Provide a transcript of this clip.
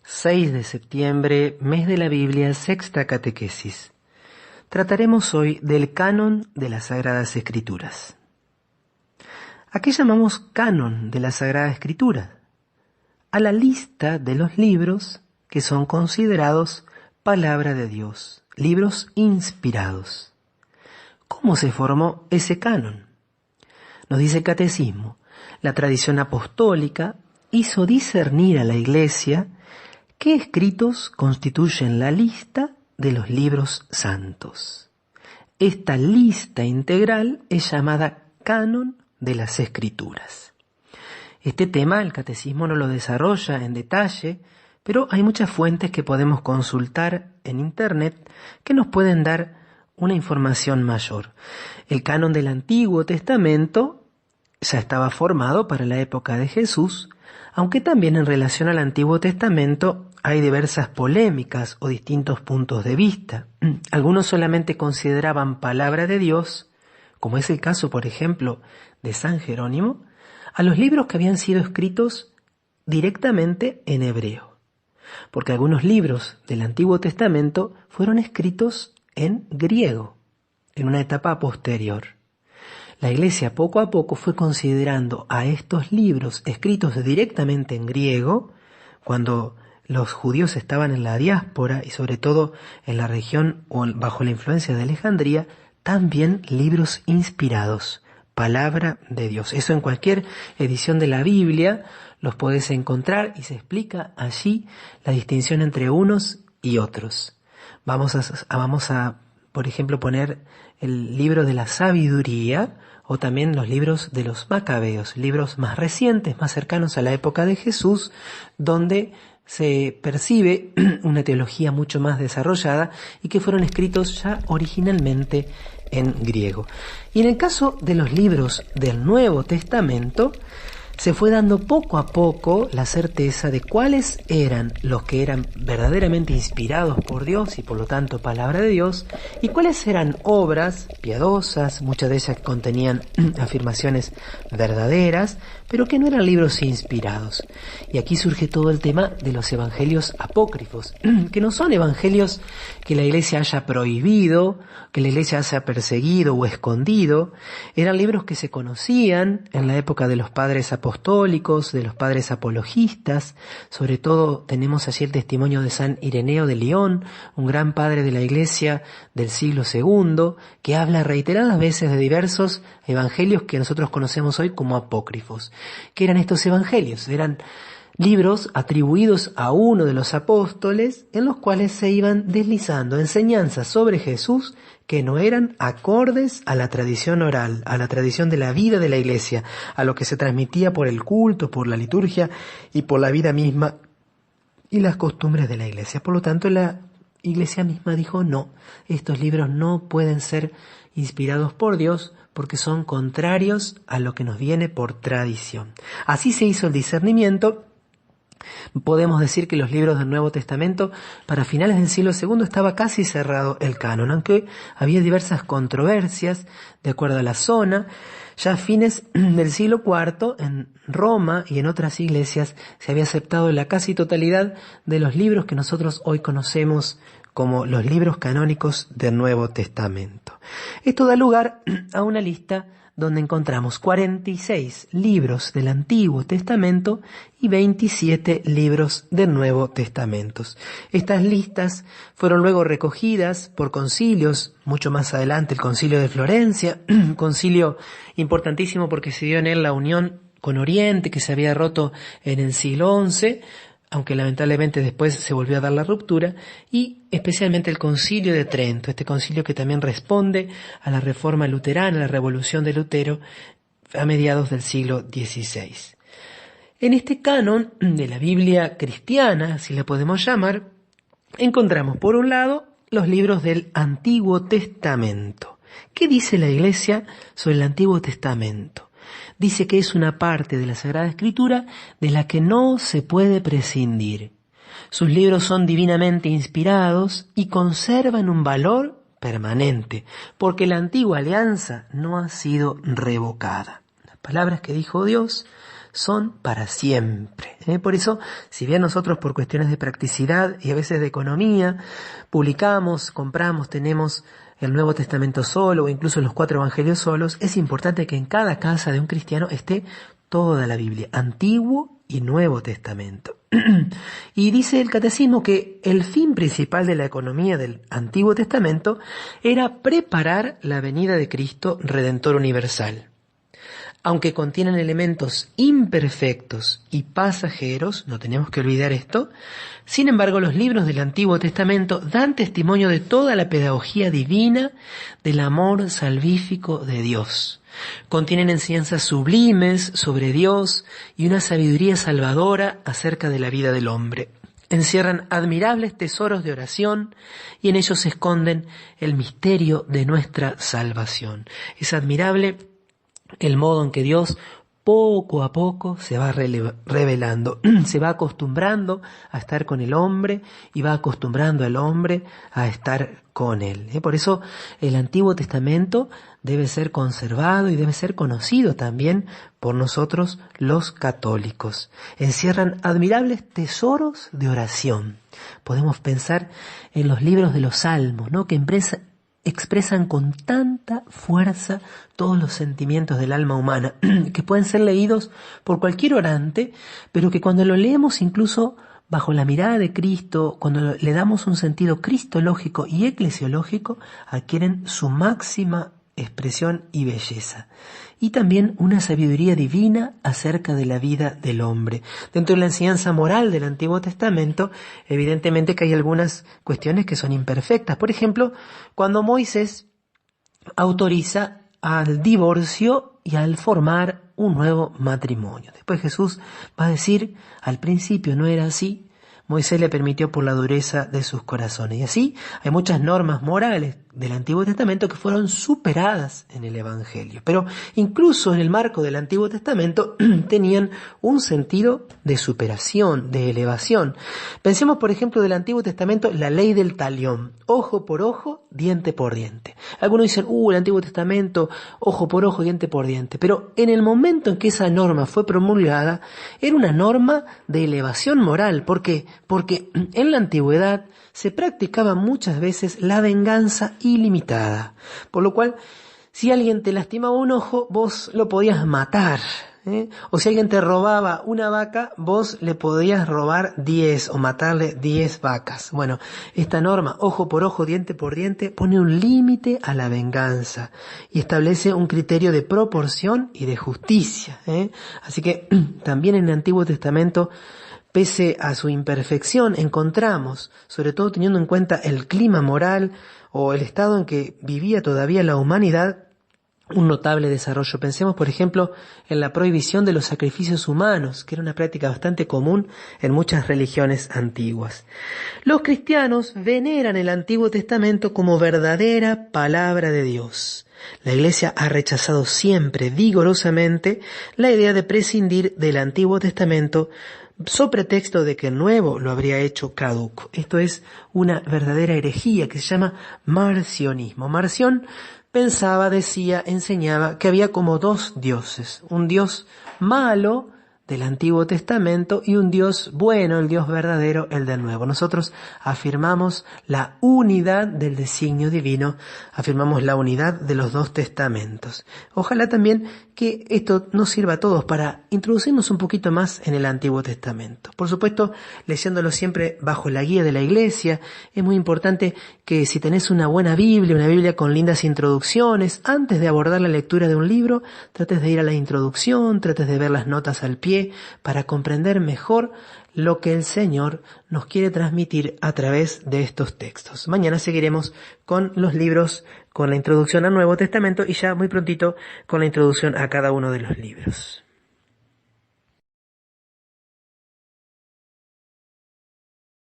6 de septiembre, mes de la Biblia, sexta catequesis. Trataremos hoy del canon de las Sagradas Escrituras. ¿A qué llamamos canon de la Sagrada Escritura? A la lista de los libros que son considerados palabra de Dios, libros inspirados. ¿Cómo se formó ese canon? Nos dice el Catecismo, la tradición apostólica hizo discernir a la Iglesia qué escritos constituyen la lista de los libros santos. Esta lista integral es llamada canon de las Escrituras. Este tema el Catecismo no lo desarrolla en detalle, pero hay muchas fuentes que podemos consultar en Internet que nos pueden dar una información mayor. El canon del Antiguo Testamento ya estaba formado para la época de Jesús, aunque también en relación al Antiguo Testamento hay diversas polémicas o distintos puntos de vista. Algunos solamente consideraban palabra de Dios, como es el caso, por ejemplo, de San Jerónimo, a los libros que habían sido escritos directamente en hebreo, porque algunos libros del Antiguo Testamento fueron escritos en griego, en una etapa posterior. La Iglesia poco a poco fue considerando a estos libros escritos directamente en griego, cuando los judíos estaban en la diáspora y sobre todo en la región o bajo la influencia de Alejandría, también libros inspirados, palabra de Dios. Eso en cualquier edición de la Biblia los podés encontrar y se explica allí la distinción entre unos y otros. Vamos a, por ejemplo, poner el libro de la sabiduría o también los libros de los Macabeos, libros más recientes, más cercanos a la época de Jesús, donde se percibe una teología mucho más desarrollada y que fueron escritos ya originalmente en griego. Y en el caso de los libros del Nuevo Testamento, se fue dando poco a poco la certeza de cuáles eran los que eran verdaderamente inspirados por Dios y por lo tanto palabra de Dios, y cuáles eran obras piadosas, muchas de ellas contenían afirmaciones verdaderas, pero que no eran libros inspirados. Y aquí surge todo el tema de los evangelios apócrifos, que no son evangelios que la Iglesia haya prohibido, que la Iglesia haya perseguido o escondido, eran libros que se conocían en la época de los padres apostólicos, de los padres apologistas. Sobre todo tenemos allí el testimonio de San Ireneo de León, un gran padre de la Iglesia del siglo II, que habla reiteradas veces de diversos evangelios que nosotros conocemos hoy como apócrifos. ¿Qué eran estos evangelios? Eran libros atribuidos a uno de los apóstoles en los cuales se iban deslizando enseñanzas sobre Jesús que no eran acordes a la tradición oral, a la tradición de la vida de la Iglesia, a lo que se transmitía por el culto, por la liturgia y por la vida misma y las costumbres de la Iglesia. Por lo tanto, la Iglesia misma dijo, no, estos libros no pueden ser inspirados por Dios porque son contrarios a lo que nos viene por tradición. Así se hizo el discernimiento. Podemos decir que los libros del Nuevo Testamento, para finales del siglo II, estaba casi cerrado el canon, aunque había diversas controversias de acuerdo a la zona. Ya a fines del siglo IV, en Roma y en otras iglesias, se había aceptado la casi totalidad de los libros que nosotros hoy conocemos como los libros canónicos del Nuevo Testamento. Esto da lugar a una lista donde encontramos 46 libros del Antiguo Testamento y 27 libros del Nuevo Testamento. Estas listas fueron luego recogidas por concilios, mucho más adelante el concilio de Florencia, un concilio importantísimo porque se dio en él la unión con Oriente que se había roto en el siglo XI, aunque lamentablemente después se volvió a dar la ruptura, y especialmente el Concilio de Trento, este concilio que también responde a la reforma luterana, a la revolución de Lutero a mediados del siglo XVI. En este canon de la Biblia cristiana, así la podemos llamar, encontramos por un lado los libros del Antiguo Testamento. ¿Qué dice la Iglesia sobre el Antiguo Testamento? Dice que es una parte de la Sagrada Escritura de la que no se puede prescindir. Sus libros son divinamente inspirados y conservan un valor permanente, porque la antigua alianza no ha sido revocada. Las palabras que dijo Dios son para siempre. Por eso, si bien nosotros por cuestiones de practicidad y a veces de economía, publicamos, compramos, tenemos el Nuevo Testamento solo o incluso los 4 Evangelios solos, es importante que en cada casa de un cristiano esté toda la Biblia, Antiguo y Nuevo Testamento. Y dice el Catecismo que el fin principal de la economía del Antiguo Testamento era preparar la venida de Cristo Redentor universal. Aunque contienen elementos imperfectos y pasajeros, no tenemos que olvidar esto, sin embargo los libros del Antiguo Testamento dan testimonio de toda la pedagogía divina del amor salvífico de Dios. Contienen enseñanzas sublimes sobre Dios y una sabiduría salvadora acerca de la vida del hombre. Encierran admirables tesoros de oración y en ellos se esconden el misterio de nuestra salvación. Es admirable el modo en que Dios poco a poco se va revelando, se va acostumbrando a estar con el hombre y va acostumbrando al hombre a estar con él. Por eso el Antiguo Testamento debe ser conservado y debe ser conocido también por nosotros los católicos. Encierran admirables tesoros de oración. Podemos pensar en los libros de los Salmos, ¿no? Que expresan con tanta fuerza todos los sentimientos del alma humana, que pueden ser leídos por cualquier orante, pero que cuando lo leemos incluso bajo la mirada de Cristo, cuando le damos un sentido cristológico y eclesiológico, adquieren su máxima expresión y belleza. Y también una sabiduría divina acerca de la vida del hombre. Dentro de la enseñanza moral del Antiguo Testamento, evidentemente que hay algunas cuestiones que son imperfectas. Por ejemplo, cuando Moisés autoriza al divorcio y al formar un nuevo matrimonio. Después Jesús va a decir, al principio no era así, Moisés le permitió por la dureza de sus corazones. Y así hay muchas normas morales del Antiguo Testamento que fueron superadas en el Evangelio. Pero incluso en el marco del Antiguo Testamento tenían un sentido de superación, de elevación. Pensemos, por ejemplo, del Antiguo Testamento, la ley del talión. Ojo por ojo, diente por diente. Algunos dicen, el Antiguo Testamento, ojo por ojo, diente por diente. Pero en el momento en que esa norma fue promulgada, era una norma de elevación moral. ¿Por qué? Porque en la antigüedad se practicaba muchas veces la venganza ilimitada, por lo cual si alguien te lastimaba un ojo, vos lo podías matar, o si alguien te robaba una vaca, vos le podías robar 10 o matarle 10 vacas. Bueno, esta norma, ojo por ojo, diente por diente, pone un límite a la venganza y establece un criterio de proporción y de justicia. Así que también en el Antiguo Testamento, pese a su imperfección, encontramos, sobre todo teniendo en cuenta el clima moral o el estado en que vivía todavía la humanidad, un notable desarrollo. Pensemos, por ejemplo, en la prohibición de los sacrificios humanos, que era una práctica bastante común en muchas religiones antiguas. Los cristianos veneran el Antiguo Testamento como verdadera palabra de Dios. La Iglesia ha rechazado siempre vigorosamente la idea de prescindir del Antiguo Testamento so pretexto de que el Nuevo lo habría hecho caduco. Esto es una verdadera herejía que se llama marcionismo. Marción pensaba, decía, enseñaba que había como 2 dioses, un Dios malo del Antiguo Testamento y un Dios bueno, el Dios verdadero, el del Nuevo. Nosotros afirmamos la unidad del designio divino, afirmamos la unidad de los 2 testamentos. Ojalá también que esto nos sirva a todos para introducirnos un poquito más en el Antiguo Testamento. Por supuesto, leyéndolo siempre bajo la guía de la Iglesia. Es muy importante que si tenés una buena Biblia, una Biblia con lindas introducciones, antes de abordar la lectura de un libro, trates de ir a la introducción, trates de ver las notas al pie para comprender mejor lo que el Señor nos quiere transmitir a través de estos textos. Mañana seguiremos con los libros, con la introducción al Nuevo Testamento y ya muy prontito con la introducción a cada uno de los libros.